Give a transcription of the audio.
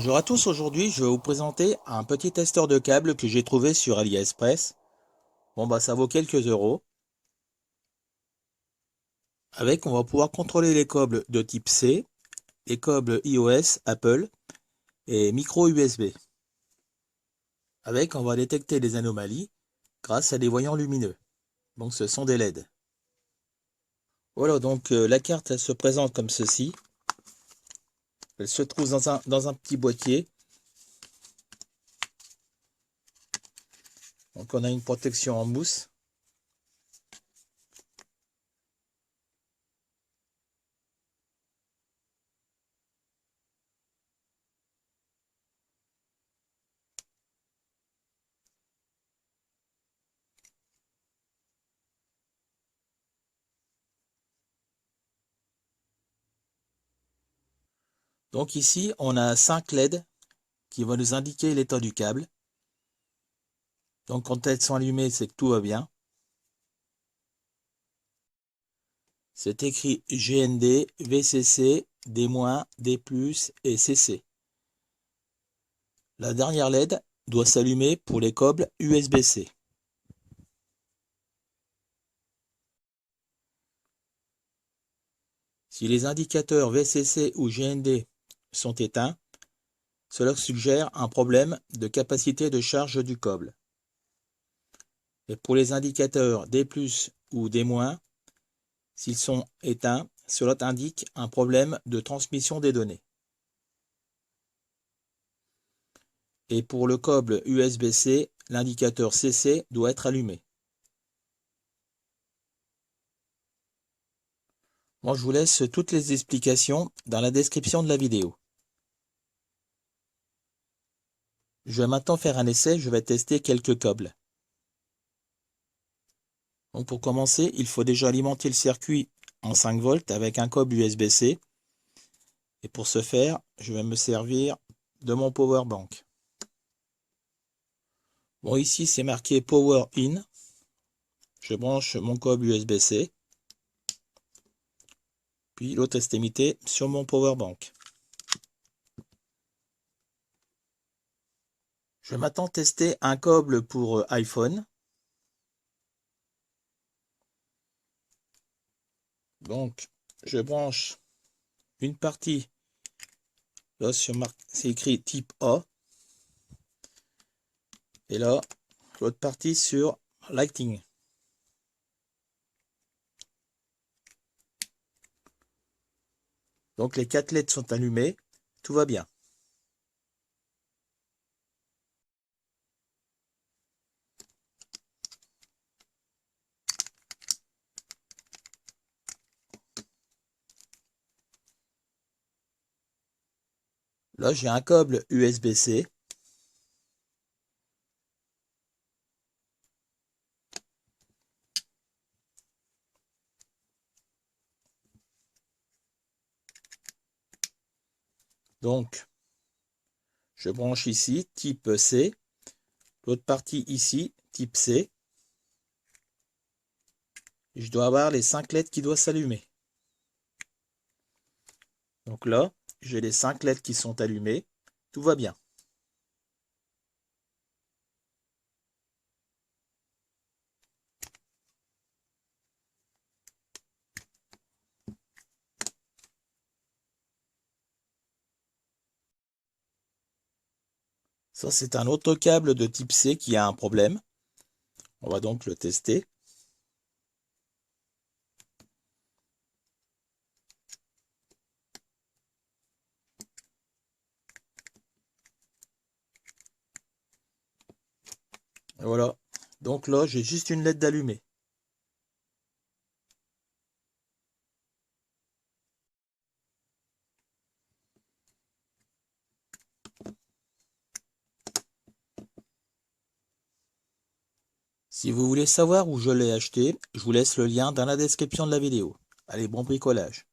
Bonjour à tous, aujourd'hui je vais vous présenter un petit testeur de câbles que j'ai trouvé sur AliExpress. Ça vaut quelques euros. Avec, on va pouvoir contrôler les câbles de type C, les câbles iOS, Apple et micro USB. Avec, on va détecter les anomalies grâce à des voyants lumineux. Donc ce sont des LED. Voilà, donc la carte elle se présente comme ceci. Elle se trouve dans un petit boîtier. Donc on a une protection en mousse. Donc ici, on a 5 LED qui vont nous indiquer l'état du câble. Donc quand elles sont allumées, c'est que tout va bien. C'est écrit GND, VCC, D-, D+, et CC. La dernière LED doit s'allumer pour les câbles USB-C. Si les indicateurs VCC ou GND sont éteints, cela suggère un problème de capacité de charge du câble. Et pour les indicateurs D+, ou D-, s'ils sont éteints, cela indique un problème de transmission des données. Et pour le câble USB-C, l'indicateur CC doit être allumé. Moi, je vous laisse toutes les explications dans la description de la vidéo. Je vais maintenant faire un essai, je vais tester quelques câbles. Donc pour commencer, il faut déjà alimenter le circuit en 5 volts avec un câble USB-C. Et pour ce faire, je vais me servir de mon power bank. Bon, ici c'est marqué Power In. Je branche mon câble USB-C. Puis l'autre extrémité sur mon power bank. Je vais maintenant tester un câble pour iPhone. Donc, je branche une partie, là c'est écrit type A, et là, l'autre partie sur Lighting. Donc les 4 LED sont allumées, tout va bien. Là, j'ai un câble USB-C. Donc, je branche ici, type C. L'autre partie ici, type C. Et je dois avoir les 5 LED qui doivent s'allumer. Donc là, j'ai les 5 LED qui sont allumées. Tout va bien. Ça, c'est un autre câble de type C qui a un problème. On va donc le tester. Et voilà. Donc là, j'ai juste une LED d'allumée. Si vous voulez savoir où je l'ai acheté, je vous laisse le lien dans la description de la vidéo. Allez, bon bricolage!